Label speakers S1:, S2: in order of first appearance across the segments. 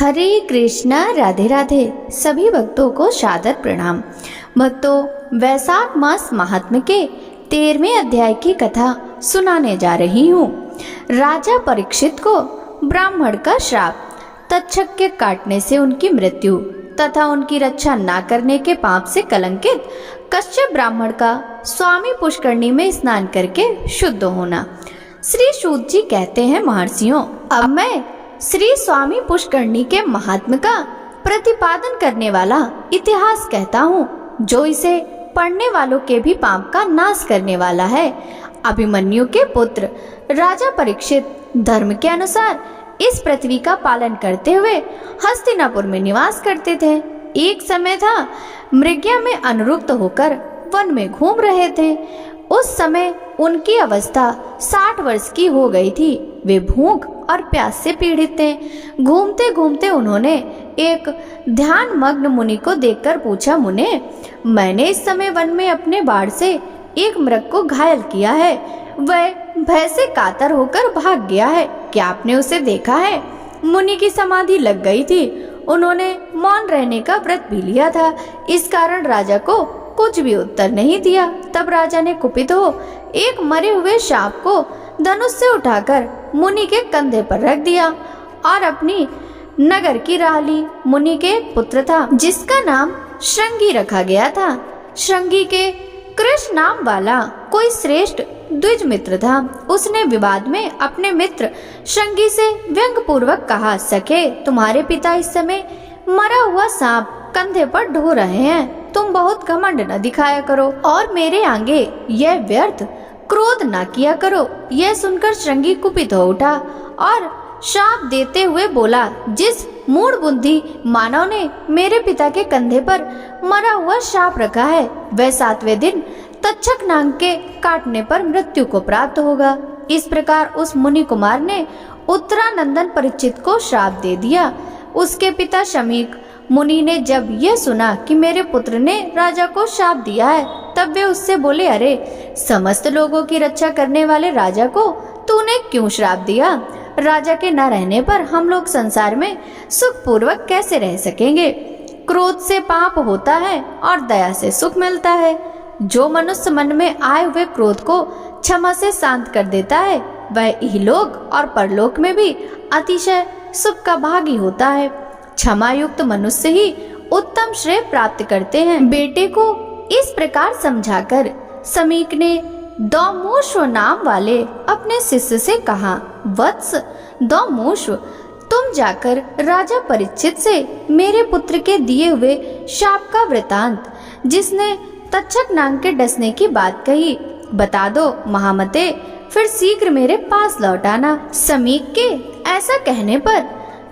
S1: हरे कृष्णा, राधे राधे। सभी भक्तों को सादर प्रणाम। भक्तों, वैशाख मास महात्म्य के 13वें अध्याय की कथा सुनाने जा रही हूँ। राजा परीक्षित को ब्राह्मण का श्राप, तक्षक के काटने से उनकी मृत्यु तथा उनकी रक्षा न करने के पाप से कलंकित कश्यप ब्राह्मण का स्वामी पुष्करणी में स्नान करके शुद्ध होना। श्री सूत जी कहते हैं, महर्षियों, अब मैं श्री स्वामी पुष्करणी के महात्म्य का प्रतिपादन करने वाला इतिहास कहता हूँ, जो इसे पढ़ने वालों के भी पाप का नाश करने वाला है। अभिमन्यु के पुत्र राजा परीक्षित धर्म के अनुसार इस पृथ्वी का पालन करते हुए हस्तिनापुर में निवास करते थे। एक समय था, मृग्या में अनुरुक्त होकर वन में घूम रहे थे। उस समय उनकी अवस्था 60 वर्ष की हो गई थी। वे भूख और प्यास से पीड़ित थे। घूमते घूमते उन्होंने एक ध्यान मग्न मुनि को देखकर पूछा, मुने, मैंने इस समय वन में अपने बाण से एक मृग को घायल किया है। वह भय से कातर होकर भाग गया है। क्या आपने उसे देखा है? मुनि की समाधि लग गई थी। उन्होंने मौन रहने का व्रत भी लिया था। इस कारण राजा को कुछ भी उत्तर नहीं दिया। तब राजा ने कुपित हो एक मरे हुए सांप को धनुष से उठाकर मुनि के कंधे पर रख दिया और अपनी नगर की राह ली। मुनि के पुत्र था, जिसका नाम श्रृंगी रखा गया था। श्रृंगी के कृष्ण नाम वाला कोई श्रेष्ठ द्विज मित्र था। उसने विवाद में अपने मित्र श्रृंगी से व्यंग पूर्वक कहा, सखे, तुम्हारे पिता इस समय मरा हुआ सांप कंधे पर ढो रहे हैं। तुम बहुत घमंड न दिखाया करो और मेरे आगे यह व्यर्थ क्रोध न किया करो। यह सुनकर श्रृंगी कुपित हो उठा और शाप देते हुए बोला, जिस मूढ़ बुद्धि मानव ने मेरे पिता के कंधे पर मरा हुआ सांप रखा है, वह 7वें दिन तक्षक नाग के काटने पर मृत्यु को प्राप्त होगा। इस प्रकार उस मुनि कुमार ने उत्तरानंदन परीक्षित को श्राप दे दिया। उसके पिता शमीक मुनि ने जब यह सुना कि मेरे पुत्र ने राजा को शाप दिया है, तब वे उससे बोले, अरे, समस्त लोगों की रक्षा करने वाले राजा को तूने क्यों श्राप दिया? राजा के न रहने पर हम लोग संसार में सुख पूर्वक कैसे रह सकेंगे? क्रोध से पाप होता है और दया से सुख मिलता है। जो मनुष्य मन में आए हुए क्रोध को क्षमा से शांत कर देता है, वह इहलोक और परलोक में भी अतिशय सुख का भागी होता है। क्षमा युक्त मनुष्य ही उत्तम श्रेय प्राप्त करते हैं। बेटे को इस प्रकार समझाकर समीक ने दौमुश्व नाम वाले अपने शिष्य से कहा, वत्स दौमुश्व, तुम जाकर राजा परीक्षित से मेरे पुत्र के दिए हुए शाप का वृतांत, जिसने तक्षक नाग के डसने की बात कही, बता दो महामते। फिर शीघ्र मेरे पास लौट आना। समीक के ऐसा कहने पर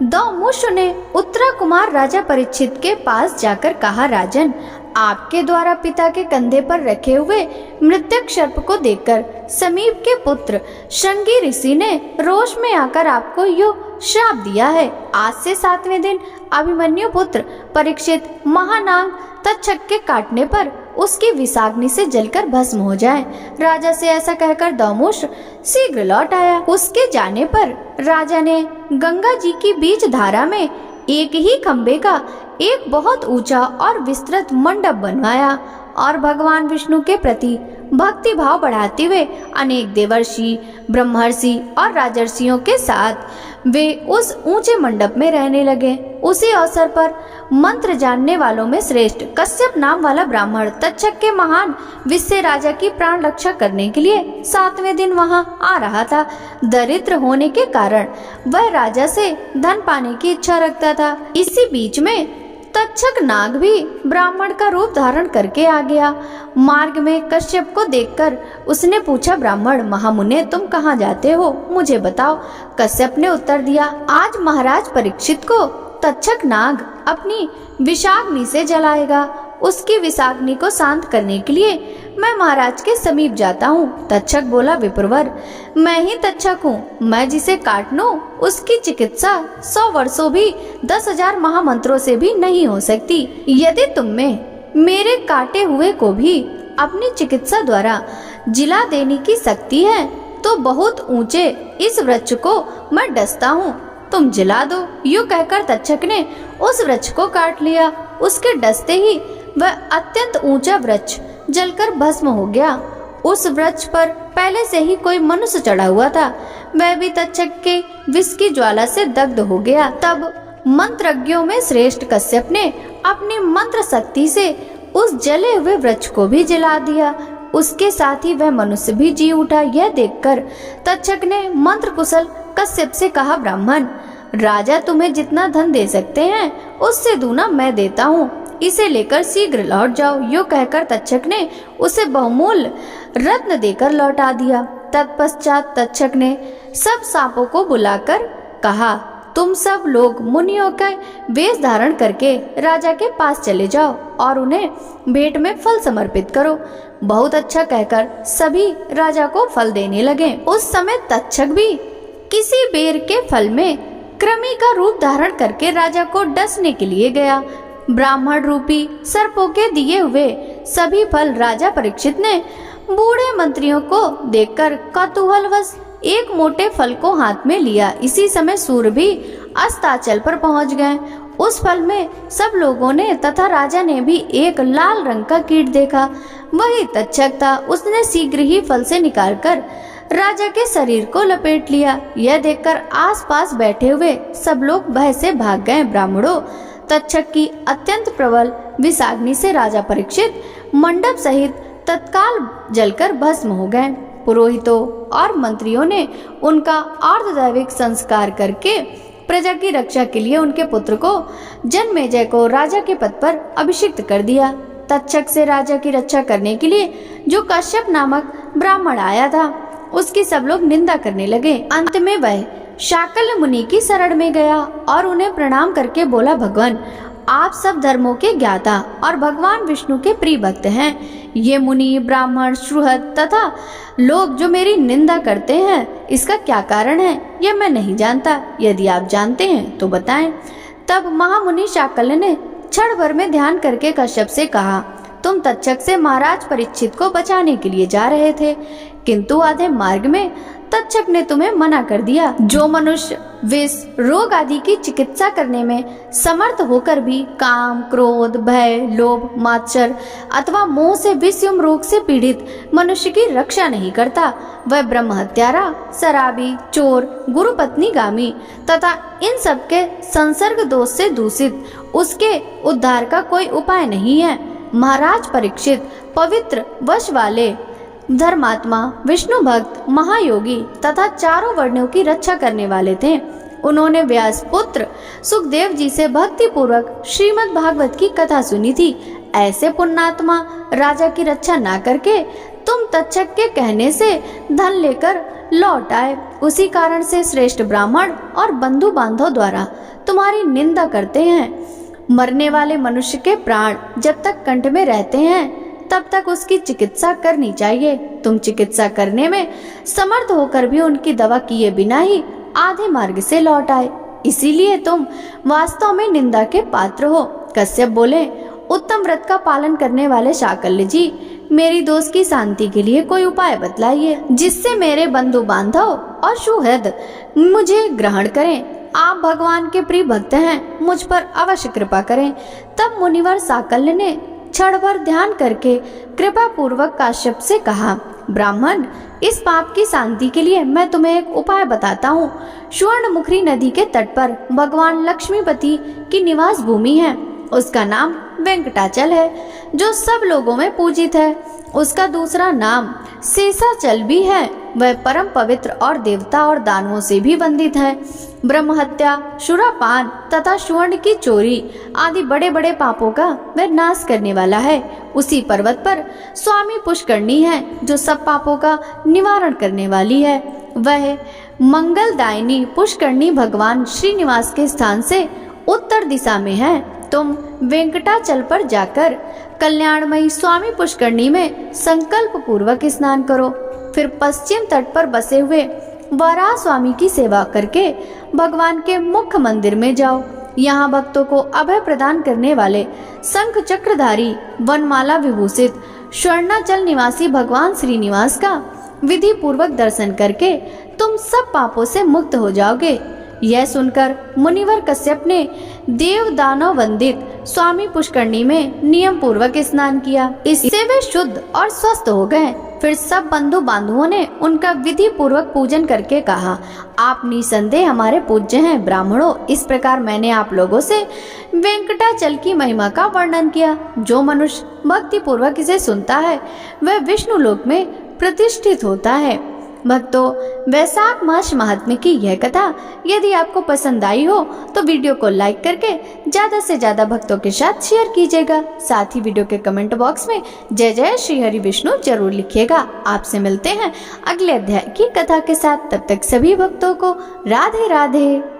S1: दौमुश्व ने उत्तरा कुमार राजा परीक्षित के पास जाकर कहा, राजन, आपके द्वारा पिता के कंधे पर रखे हुए मृतक सर्प को देखकर समीप के पुत्र श्रृंगी ऋषि ने रोष में आकर आपको यो श्राप दिया है। आज से 7वें दिन अभिमन्यु पुत्र परीक्षित महानाग तक्षक के काटने पर उसकी विषाग्नि से जलकर भस्म हो जाए। राजा से ऐसा कहकर दौमुश्व शीघ्र लौट आया। उसके जाने पर राजा ने गंगा जी की बीच धारा में एक ही खंबे का एक बहुत ऊंचा और विस्तृत मंडप बनवाया और भगवान विष्णु के प्रति भक्ति भाव बढ़ाते हुए अनेक देवर्षि, ब्रह्मर्षि और राजर्षियों के साथ वे उस ऊंचे मंडप में रहने लगे। उसी अवसर पर मंत्र जानने वालों में श्रेष्ठ कश्यप नाम वाला ब्राह्मण तक्षक के महान विषय राजा की प्राण रक्षा करने के लिए 7वें दिन वहां आ रहा था। दरिद्र होने के कारण वह राजा से धन पाने की इच्छा रखता था। इसी बीच में तक्षक नाग भी ब्राह्मण का रूप धारण करके आ गया। मार्ग में कश्यप को देखकर उसने पूछा, ब्राह्मण महामुने, तुम कहाँ जाते हो? मुझे बताओ। कश्यप ने उत्तर दिया, आज महाराज परीक्षित को तक्षक नाग अपनी विषाग्नि से जलाएगा। उसकी विषाग्नि को शांत करने के लिए मैं महाराज के समीप जाता हूँ। तक्षक बोला, विप्रवर, मैं ही तक्षक हूँ। मैं जिसे काट लूं उसकी चिकित्सा 100 वर्षों भी 10,000 महामंत्रों से भी नहीं हो सकती। यदि तुम में मेरे काटे हुए को भी अपनी चिकित्सा द्वारा जिला देने की शक्ति है, तो बहुत ऊंचे इस वृक्ष को मैं डसता हूँ। तुम जला दो। यूं कहकर तक्षक ने उस वृक्ष को काट लिया। उसके डसते ही वह अत्यंत ऊंचा वृक्ष जलकर भस्म हो गया। उस वृक्ष पर पहले से ही कोई मनुष्य चढ़ा हुआ था, वह भी तक्षक के विष की ज्वाला से दग्ध हो गया। तब मंत्रज्ञों में श्रेष्ठ कश्यप ने अपनी मंत्र शक्ति से उस जले हुए वृक्ष को भी जला दिया। उसके साथ ही वह मनुष्य भी जी उठा। यह देखकर तक्षक ने मंत्र कुशल कश्यप से कहा, ब्राह्मण, राजा तुम्हें जितना धन दे सकते हैं उससे दूना मैं देता हूँ, इसे लेकर शीघ्र लौट जाओ। यो कहकर तक्षक ने उसे बहुमूल्य रत्न देकर लौटा दिया। तत्पश्चात तक्षक ने सब सांपों को बुलाकर कहा, तुम सब लोग मुनियों का वेश धारण करके राजा के पास चले जाओ और उन्हें भेंट में फल समर्पित करो। बहुत अच्छा कहकर सभी राजा को फल देने लगे। उस समय तक्षक भी किसी बेर के फल में कृमि का रूप धारण करके राजा को डसने के लिए गया। ब्राह्मण रूपी सर्पों के दिए हुए सभी फल राजा परीक्षित ने बूढ़े मंत्रियों को देखकर कौतूहलवश एक मोटे फल को हाथ में लिया। इसी समय सूर्य भी अस्ताचल पर पहुंच गए। उस फल में सब लोगों ने तथा राजा ने भी एक लाल रंग का कीट देखा। वही तक्षक था। उसने शीघ्र ही फल से निकालकर राजा के शरीर को लपेट लिया। यह देखकर आसपास बैठे हुए सब लोग भय से भाग गए। ब्राह्मणों, तक्षक की अत्यंत प्रबल विषाग्नि से राजा परीक्षित मंडप सहित तत्काल जलकर भस्म हो गए। पुरोहितों और मंत्रियों ने उनका अर्धदैविक संस्कार करके प्रजा की रक्षा के लिए उनके पुत्र को जन्मेजय को राजा के पद पर अभिषिक्त कर दिया। तक्षक से राजा की रक्षा करने के लिए जो कश्यप नामक ब्राह्मण आया था, उसकी सब लोग निंदा करने लगे। अंत में वह शाकल्य मुनि की शरण में गया और उन्हें प्रणाम करके बोला, भगवान, आप सब धर्मों के ज्ञाता और भगवान विष्णु के प्रिय भक्त हैं। ये मुनि, ब्राह्मण, सुहृद तथा लोग जो मेरी निंदा करते हैं, इसका क्या कारण है यह मैं नहीं जानता। यदि आप जानते हैं तो बताएं। तब महामुनि शाकल्य ने क्षण भर में ध्यान करके कश्यप से कहा, तुम तक्षक से महाराज परीक्षित को बचाने के लिए जा रहे थे, किंतु आधे मार्ग में तक्षक ने तुम्हें मना कर दिया। जो मनुष्य विष, रोग आदि की चिकित्सा करने में समर्थ होकर भी काम, क्रोध, भय, लोभ, मात्सर अथवा मोह से विषम रोग से पीड़ित मनुष्य की रक्षा नहीं करता, वह ब्रह्म हत्यारा, शराबी, चोर, गुरु पत्नीगामी तथा इन सब के संसर्ग दोष से दूषित, उसके उद्धार का कोई उपाय नहीं है। महाराज परीक्षित पवित्र वश वाले धर्मात्मा, विष्णु भक्त, महायोगी तथा चारों वर्णों की रक्षा करने वाले थे। उन्होंने व्यास पुत्र सुखदेव जी से भक्ति पूर्वक श्रीमद् भागवत की कथा सुनी थी। ऐसे पुण्यात्मा राजा की रक्षा ना करके तुम तक्षक के कहने से धन लेकर लौट आए। उसी कारण से श्रेष्ठ ब्राह्मण और बंधु बांधव द्वारा तुम्हारी निंदा करते हैं। मरने वाले मनुष्य के प्राण जब तक कंठ में रहते हैं तब तक उसकी चिकित्सा करनी चाहिए। तुम चिकित्सा करने में समर्थ होकर भी उनकी दवा किए बिना ही आधे मार्ग से लौट आए, इसीलिए तुम वास्तव में निंदा के पात्र हो। कश्यप बोले, उत्तम व्रत का पालन करने वाले शाकल्य जी, मेरी दोस्त की शांति के लिए कोई उपाय बतलाइए, जिससे मेरे बंधु बांधव और सुहृद मुझे ग्रहण करें। आप भगवान के प्रिय भक्त हैं, मुझ पर अवश्य कृपा करें। तब मुनिवर शाकल्य ने क्षण भर ध्यान करके कृपा पूर्वक कश्यप से कहा, ब्राह्मण, इस पाप की शांति के लिए मैं तुम्हें एक उपाय बताता हूँ। स्वर्णमुखी नदी के तट पर भगवान लक्ष्मीपति की निवास भूमि है। उसका नाम वेंकटाचल है, जो सब लोगों में पूजित है। उसका दूसरा नाम शेषाचल भी है। वह परम पवित्र और देवता और दानवों से भी वंदित है। ब्रह्म हत्या, सुरापान तथा स्वर्ण की चोरी आदि बड़े बड़े पापों का वह नाश करने वाला है। उसी पर्वत पर स्वामी पुष्करणी है, जो सब पापों का निवारण करने वाली है। वह मंगलदायिनी पुष्करणी भगवान श्रीनिवास के स्थान से उत्तर दिशा में है। तुम वेंकटाचल पर जाकर कल्याणमयी स्वामी पुष्करणी में संकल्प पूर्वक स्नान करो। फिर पश्चिम तट पर बसे हुए वराह स्वामी की सेवा करके भगवान के मुख्य मंदिर में जाओ। यहाँ भक्तों को अभय प्रदान करने वाले शंख चक्रधारी, वनमाला विभूषित स्वर्णाचल निवासी भगवान श्रीनिवास का विधि पूर्वक दर्शन करके तुम सब पापों से मुक्त हो जाओगे। यह सुनकर मुनिवर कश्यप ने देव दानव वंदित स्वामी पुष्करणी में नियम पूर्वक स्नान किया। इससे वे शुद्ध और स्वस्थ हो गए। फिर सब बंधु बांधवों ने उनका विधि पूर्वक पूजन करके कहा, आप निसंदेह हमारे पूज्य हैं ब्राह्मणों। इस प्रकार मैंने आप लोगों से वेंकटाचल की महिमा का वर्णन किया। जो मनुष्य भक्ति पूर्वक इसे सुनता है वह विष्णु लोक में प्रतिष्ठित होता है। भक्तों, वैशाख मास महात्म्य की यह कथा यदि आपको पसंद आई हो तो वीडियो को लाइक करके ज्यादा से ज्यादा भक्तों के साथ शेयर कीजिएगा। साथ ही वीडियो के कमेंट बॉक्स में जय जय श्री हरि विष्णु जरूर लिखिएगा। आपसे मिलते हैं अगले अध्याय की कथा के साथ। तब तक सभी भक्तों को राधे राधे।